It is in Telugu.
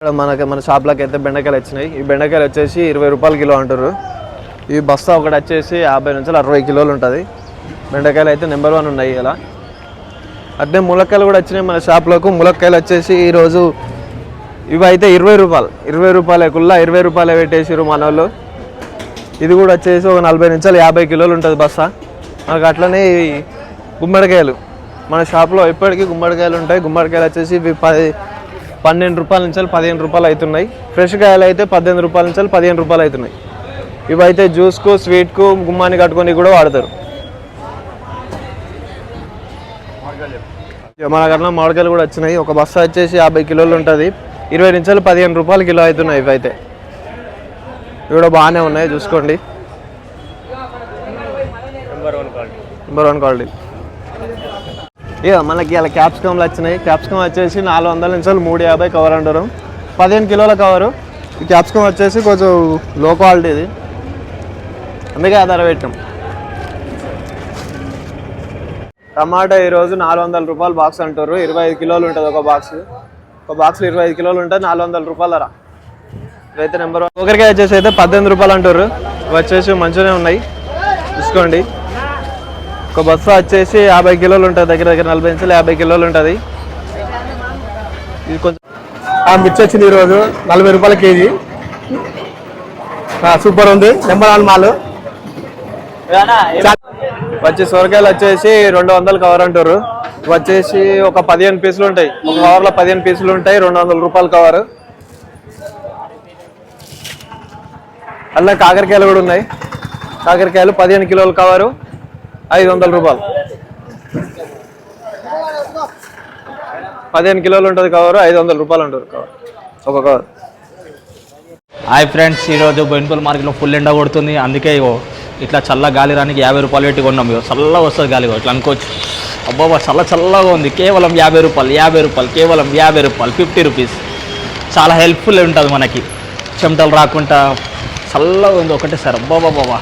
మన షాప్లోకి అయితే బెండకాయలు వచ్చినాయి. ఈ బెండకాయలు వచ్చేసి 20 రూపాయలు కిలో అంటారు. ఈ బస్తా ఒకటి వచ్చేసి 50 నుంచి 60 కిలోలు ఉంటుంది. బెండకాయలు అయితే నెంబర్ 1 ఉన్నాయి. ఇలా అట్నే ములక్కాయలు కూడా వచ్చినాయి మన షాప్లోకి. ములక్కాయలు వచ్చేసి ఈరోజు ఇవి అయితే 20 రూపాయలు, 20 రూపాయలకుల్లా 20 రూపాయలు పెట్టేసారు మన వాళ్ళు. ఇది కూడా వచ్చేసి ఒక 40 నుంచి 50 కిలోలు ఉంటుంది బస్తా. మనకు అట్లనే గుమ్మడికాయలు మన షాప్లో ఇప్పటికీ గుమ్మడికాయలు ఉంటాయి. గుమ్మడికాయలు వచ్చేసి ఇవి 12 రూపాయల నుంచి 15 రూపాయలు అవుతున్నాయి. ఫ్రెష్ కాయలు అయితే 18 రూపాయల నుంచి 15 రూపాయలు అవుతున్నాయి. ఇవైతే జ్యూస్కు, స్వీట్కు, గుమ్మాన్ని కట్టుకొని కూడా వాడతారు. మన కన్నా మామిడికాయలు కూడా వచ్చినాయి. ఒక బస్తా వచ్చేసి 50 కిలోలు ఉంటుంది. 20 నుంచి 15 రూపాయలు కిలో అవుతున్నాయి. ఇవైతే ఇవి కూడా బాగానే ఉన్నాయి, చూసుకోండి. Number 1 quality. ఇక మనకి ఇలా క్యాప్సికమ్లు వచ్చినాయి. క్యాప్సికమ్ వచ్చేసి 400 నుంచి 350 కవర్ అంటారు. 15 కిలోల కవరు. ఈ క్యాప్సికమ్ వచ్చేసి కొంచెం లో క్వాలిటీది, అందుకే ఆధార పెట్టాం. టమాటా ఈరోజు 400 రూపాయలు బాక్స్ అంటారు. 25 కిలోలు ఉంటుంది ఒక బాక్స్. ఒక బాక్స్లో 25 కిలోలు ఉంటుంది, 400 రూపాయలు ధర. ఇవైతే నెంబర్ 1. ఒకరికాయ వచ్చేసి అయితే 18 రూపాయలు అంటారు. ఇవి వచ్చేసి మంచిగానే ఉన్నాయి, చూసుకోండి. ఒక బస్తా వచ్చేసి 50 కిలోలు ఉంటుంది, దగ్గర 40 నుంచి 50 కిలోలు ఉంటుంది. ఇది కొంచెం మిర్చి వచ్చింది ఈరోజు 40 రూపాయల కేజీ. సూపర్ ఉంది, నెంబర్ 1 మాల్. వచ్చి సొరకాయలు వచ్చేసి 200 కవర్ అంటారు. వచ్చేసి ఒక 15 పీసులు ఉంటాయి. ఒక కవర్లో 15 పీసులు ఉంటాయి. 200 రూపాయలు కవర్. అలా కాకరకాయలు కూడా ఉన్నాయి. కాకరకాయలు 15 కిలోల కవరు, 500 రూపాయలు. 15 కిలోలు ఉంటుంది కవరు, 500 రూపాయలు అంటారు కవర్, ఒక కవర్. హాయ్ ఫ్రెండ్స్, ఈరోజు బోయినపల్లి మార్కెట్లో ఫుల్ ఎండ కొడుతుంది. అందుకే ఇట్లా చల్ల గాలి రానికి 50 రూపాయలు పెట్టి కొన్నాం. చల్లగా వస్తుంది గాలి, ఇట్లా అనుకోవచ్చు. అబ్బాబా చల్లగా ఉంది. కేవలం 50 రూపాయలు, 50 రూపాయలు, కేవలం 50 రూపాయలు, 50 రూపీస్. చాలా హెల్ప్ఫుల్ ఉంటుంది మనకి, చెమటలు రాకుండా చల్లగా ఉంది ఒకటేసారి. అబ్బాబా